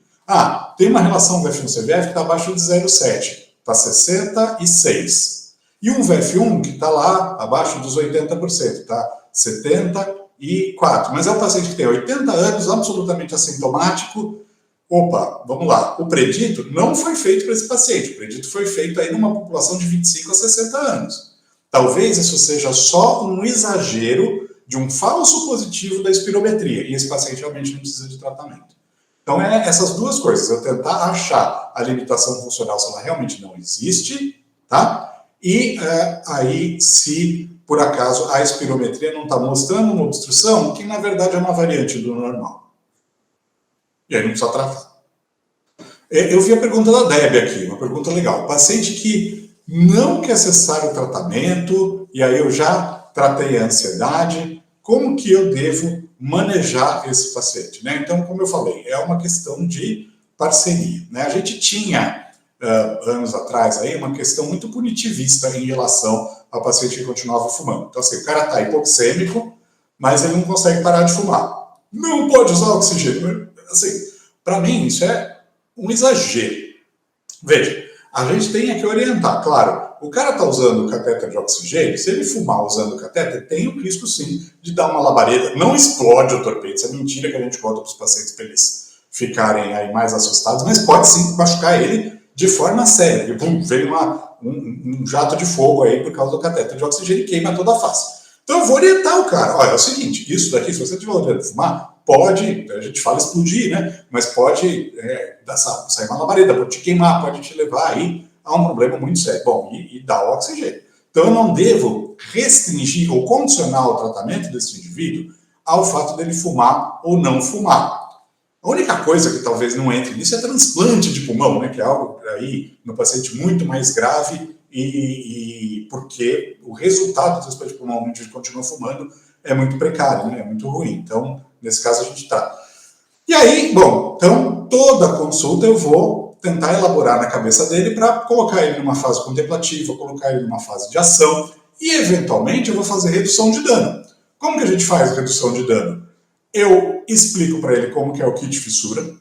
Tem uma relação VF1-CVF que está abaixo de 0,7, está 66. E um VF1 que está lá abaixo dos 80%, está 74. Mas é um paciente que tem 80 anos, absolutamente assintomático. Opa, vamos lá. O predito não foi feito para esse paciente. O predito foi feito aí numa população de 25 a 60 anos. Talvez isso seja só um exagero de um falso positivo da espirometria. E esse paciente realmente não precisa de tratamento. Então, essas duas coisas. Eu tentar achar a limitação funcional se ela realmente não existe, tá? E aí, se por acaso a espirometria não está mostrando uma obstrução, que na verdade é uma variante do normal. E aí não precisa tratar. Eu vi a pergunta da Debbie aqui, uma pergunta legal. Paciente que não quer cessar o tratamento, e aí eu já tratei a ansiedade, como que eu devo manejar esse paciente? Né? Então, como eu falei, é uma questão de parceria. Né? A gente tinha, anos atrás, aí, uma questão muito punitivista em relação ao paciente que continuava fumando. Então, assim, o cara está hipoxêmico, mas ele não consegue parar de fumar. Não pode usar oxigênio. Assim, para mim, isso é um exagero. Veja, a gente tem que orientar. Claro, o cara está usando o catéter de oxigênio, se ele fumar usando o catéter, tem o risco, sim, de dar uma labareda. Não explode o torpedo, isso é mentira que a gente conta para os pacientes para eles ficarem aí mais assustados, mas pode, sim, machucar ele de forma séria. E, pum, veio um jato de fogo aí por causa do catéter de oxigênio e queima toda a face. Então eu vou orientar o cara. Olha, é o seguinte, isso daqui, se você tiver orientado a fumar, pode, a gente fala explodir, né? Mas pode sair uma labareda, pode te queimar, pode te levar aí a um problema muito sério. Bom, e dá o oxigênio. Então eu não devo restringir ou condicionar o tratamento desse indivíduo ao fato dele fumar ou não fumar. A única coisa que talvez não entre nisso é transplante de pulmão, né? Que é algo aí no paciente muito mais grave e porque o resultado do transplante de pulmão, onde a gente continua fumando, é muito precário, né? É muito ruim. Então, nesse caso, a gente está. E aí, bom, então, toda consulta eu vou tentar elaborar na cabeça dele para colocar ele numa fase contemplativa, colocar ele numa fase de ação e, eventualmente, eu vou fazer redução de dano. Como que a gente faz redução de dano? Eu explico para ele como que é o kit fissura, o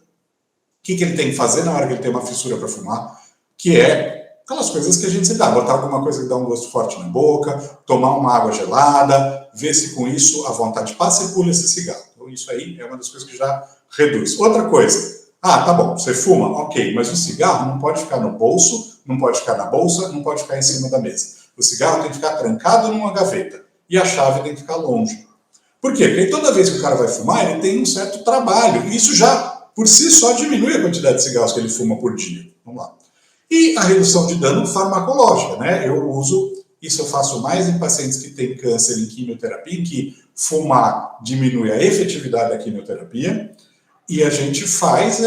que ele tem que fazer na hora que ele tem uma fissura para fumar, que é aquelas coisas que a gente se dá, botar alguma coisa que dá um gosto forte na boca, tomar uma água gelada, ver se com isso a vontade passa e pula esse cigarro. Então isso aí é uma das coisas que já reduz. Outra coisa, tá bom, você fuma, ok, mas o cigarro não pode ficar no bolso, não pode ficar na bolsa, não pode ficar em cima da mesa. O cigarro tem que ficar trancado numa gaveta e a chave tem que ficar longe. Por quê? Porque toda vez que o cara vai fumar, ele tem um certo trabalho, e isso já, por si só, diminui a quantidade de cigarros que ele fuma por dia. Vamos lá. E a redução de dano farmacológica, né? Eu uso, isso eu faço mais em pacientes que têm câncer em quimioterapia, em que fumar diminui a efetividade da quimioterapia, e a gente faz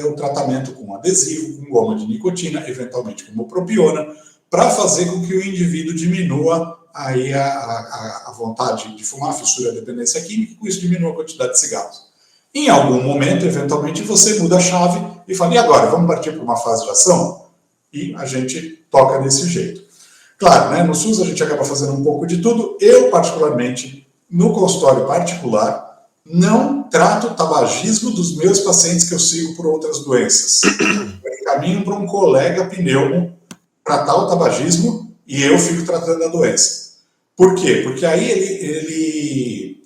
o tratamento com adesivo, com goma de nicotina, eventualmente com bupropiona, para fazer com que o indivíduo diminua aí a vontade de fumar, a fissura, a dependência química, e com isso diminua a quantidade de cigarros. Em algum momento, eventualmente, você muda a chave e fala, e agora, vamos partir para uma fase de ação? E a gente toca desse jeito. Claro, né, no SUS a gente acaba fazendo um pouco de tudo. Eu, particularmente, no consultório particular, não trato o tabagismo dos meus pacientes que eu sigo por outras doenças. Eu encaminho para um colega pneumo tratar o tabagismo e eu fico tratando a doença. Por quê? Porque aí ele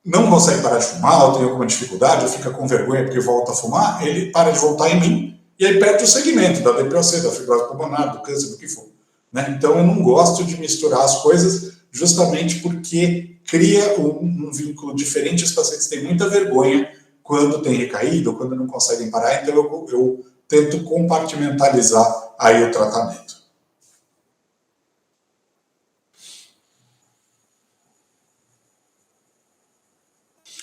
não consegue parar de fumar, ou tem alguma dificuldade, ou fica com vergonha porque volta a fumar, ele para de voltar em mim, e aí perde o segmento da DPOC, da fibrose pulmonar, do câncer, do que for. né? Então, eu não gosto de misturar as coisas justamente porque cria um vínculo diferente. Os pacientes têm muita vergonha quando tem recaída ou quando não conseguem parar, então eu tento compartimentalizar aí o tratamento.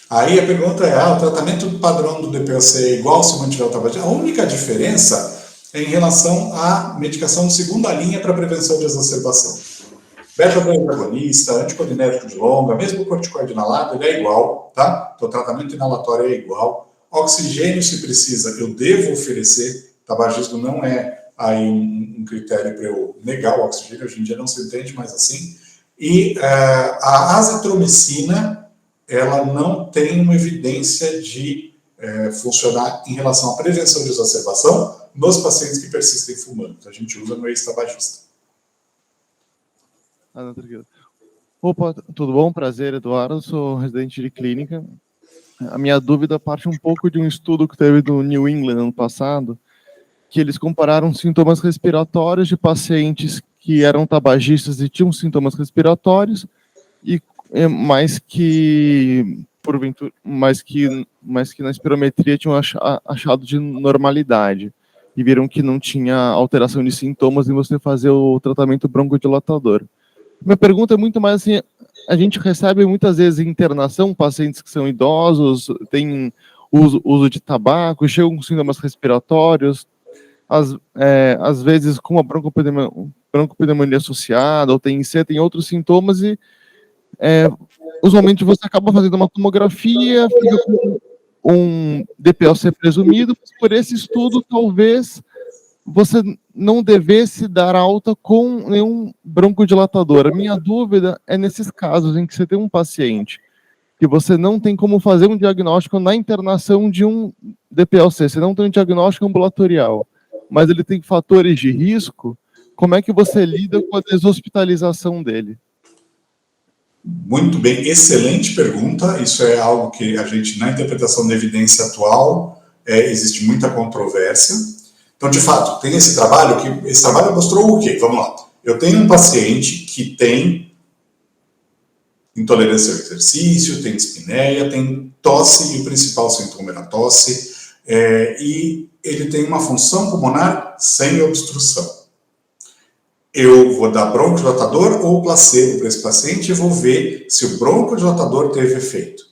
Aí a pergunta é, o tratamento padrão do DPOC é igual se mantiver o tabagismo? A única diferença é em relação à medicação de segunda linha para prevenção de exacerbação. Beta-2 agonista, anticolinérgico de longa, mesmo o corticoide inalado, ele é igual, tá? Então, o tratamento inalatório é igual. Oxigênio, se precisa, eu devo oferecer. Tabagismo não é aí um critério para eu negar o oxigênio, hoje em dia não se entende mais assim. E a azitromicina, ela não tem uma evidência de funcionar em relação à prevenção de exacerbação nos pacientes que persistem fumando. Então, a gente usa no ex-tabagista.
Opa, tudo bom? Prazer, Eduardo. Sou residente de clínica. A minha dúvida parte um pouco de um estudo que teve do New England ano passado, que eles compararam sintomas respiratórios de pacientes que eram tabagistas e tinham sintomas respiratórios, mas que na espirometria tinham achado de normalidade. E viram que não tinha alteração de sintomas em você fazer o tratamento broncodilatador. Minha pergunta é muito mais assim, a gente recebe muitas vezes em internação pacientes que são idosos, têm uso de tabaco, chegam com sintomas respiratórios, às vezes com a broncopneumonia associada, ou tem outros sintomas, e usualmente você acaba fazendo uma tomografia, fica com um DPOC presumido, mas por esse estudo talvez você não devesse dar alta com nenhum broncodilatador. A minha dúvida é nesses casos em que você tem um paciente que você não tem como fazer um diagnóstico na internação de um DPOC, você não tem um diagnóstico ambulatorial, mas ele tem fatores de risco, como é que você lida com a deshospitalização dele?
Muito bem, excelente pergunta. Isso é algo que a gente, na interpretação da evidência atual, existe muita controvérsia. Então, de fato, tem esse trabalho, que esse trabalho mostrou o quê? Vamos lá. Eu tenho um paciente que tem intolerância ao exercício, tem dispneia, tem tosse, e o principal sintoma era tosse, e ele tem uma função pulmonar sem obstrução. Eu vou dar broncodilatador ou placebo para esse paciente e vou ver se o broncodilatador teve efeito.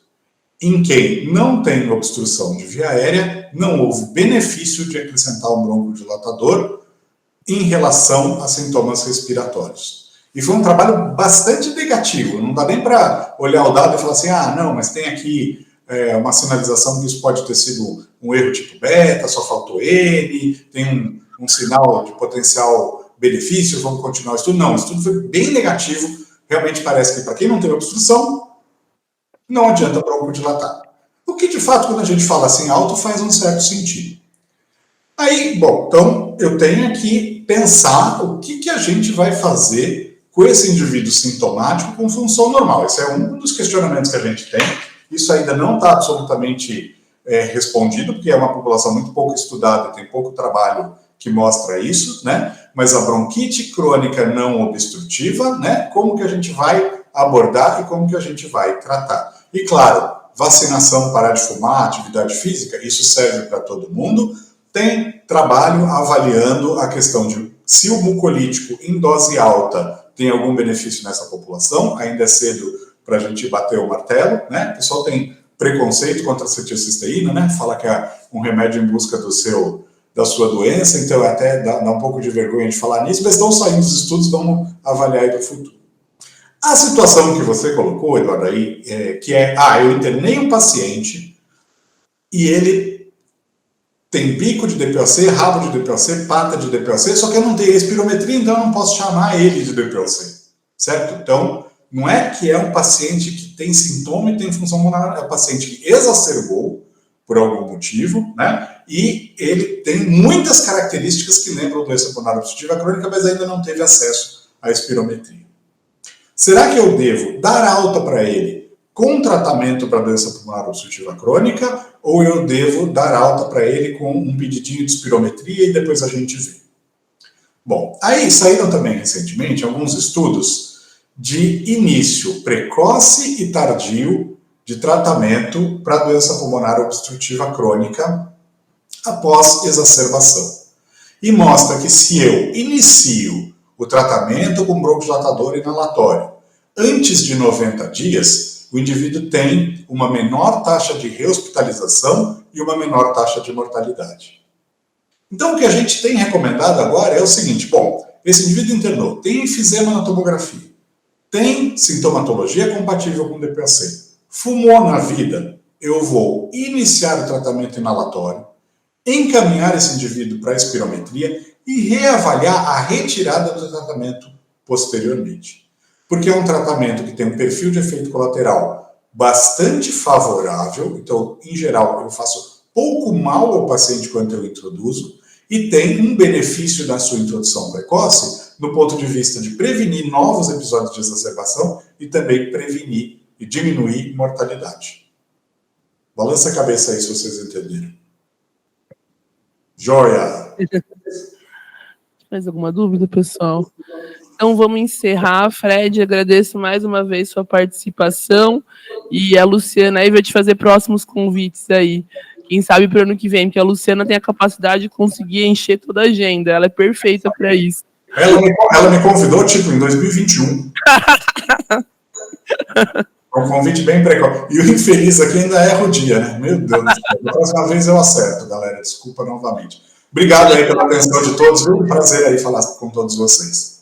Em quem não tem obstrução de via aérea, não houve benefício de acrescentar um broncodilatador em relação a sintomas respiratórios. E foi um trabalho bastante negativo, não dá nem para olhar o dado e falar assim, não, mas tem aqui uma sinalização que isso pode ter sido um erro tipo beta, só faltou N, tem um sinal de potencial benefício, vamos continuar o estudo. Não, o estudo foi bem negativo, realmente parece que para quem não tem obstrução, não adianta broncodilatar. O que, de fato, quando a gente fala assim alto, faz um certo sentido. Aí, bom, então eu tenho que pensar o que a gente vai fazer com esse indivíduo sintomático com função normal. Esse é um dos questionamentos que a gente tem. Isso ainda não está absolutamente respondido, porque é uma população muito pouco estudada, tem pouco trabalho que mostra isso, né? Mas a bronquite crônica não obstrutiva, né? Como que a gente vai abordar e como que a gente vai tratar? E claro, vacinação, parar de fumar, atividade física, isso serve para todo mundo. Tem trabalho avaliando a questão de se o mucolítico em dose alta tem algum benefício nessa população. Ainda é cedo para a gente bater o martelo, né? O pessoal tem preconceito contra a acetilcisteína, né? Fala que é um remédio em busca da sua doença, então até dá um pouco de vergonha de falar nisso, mas estão saindo os estudos, vamos avaliar aí para o futuro. A situação que você colocou, Eduardo, aí, que é, eu internei um paciente e ele tem bico de DPOC, rabo de DPOC, pata de DPOC, só que eu não tenho espirometria, então eu não posso chamar ele de DPOC, certo? Então, não é que é um paciente que tem sintoma e tem função pulmonar, é um paciente que exacerbou por algum motivo, né? E ele tem muitas características que lembram doença pulmonar obstrutiva crônica, mas ainda não teve acesso à espirometria. Será que eu devo dar alta para ele com tratamento para doença pulmonar obstrutiva crônica ou eu devo dar alta para ele com um pedidinho de espirometria e depois a gente vê? Bom, aí saíram também recentemente alguns estudos de início precoce e tardio de tratamento para doença pulmonar obstrutiva crônica após exacerbação. E mostra que se eu inicio o tratamento com broncodilatador inalatório antes de 90 dias, o indivíduo tem uma menor taxa de rehospitalização e uma menor taxa de mortalidade. Então, o que a gente tem recomendado agora é o seguinte: bom, esse indivíduo internou, tem enfisema na tomografia, tem sintomatologia compatível com DPOC, fumou na vida, eu vou iniciar o tratamento inalatório, encaminhar esse indivíduo para a espirometria e reavaliar a retirada do tratamento posteriormente. Porque é um tratamento que tem um perfil de efeito colateral bastante favorável, então, em geral, eu faço pouco mal ao paciente quando eu introduzo, e tem um benefício da sua introdução precoce no ponto de vista de prevenir novos episódios de exacerbação e também prevenir e diminuir mortalidade. Balança a cabeça aí se vocês entenderam. Joia!
Mais alguma dúvida, pessoal? Então vamos encerrar. Fred, agradeço mais uma vez sua participação, e a Luciana aí vai te fazer próximos convites aí. Quem sabe para o ano que vem, porque a Luciana tem a capacidade de conseguir encher toda a agenda. Ela é perfeita para isso.
Ela me convidou, tipo, em 2021. Um convite bem precoce. E o infeliz aqui ainda erra o dia, né? Meu Deus do céu. Da próxima vez eu acerto, galera. Desculpa novamente. Obrigado aí pela atenção de todos. Foi um prazer aí falar com todos vocês.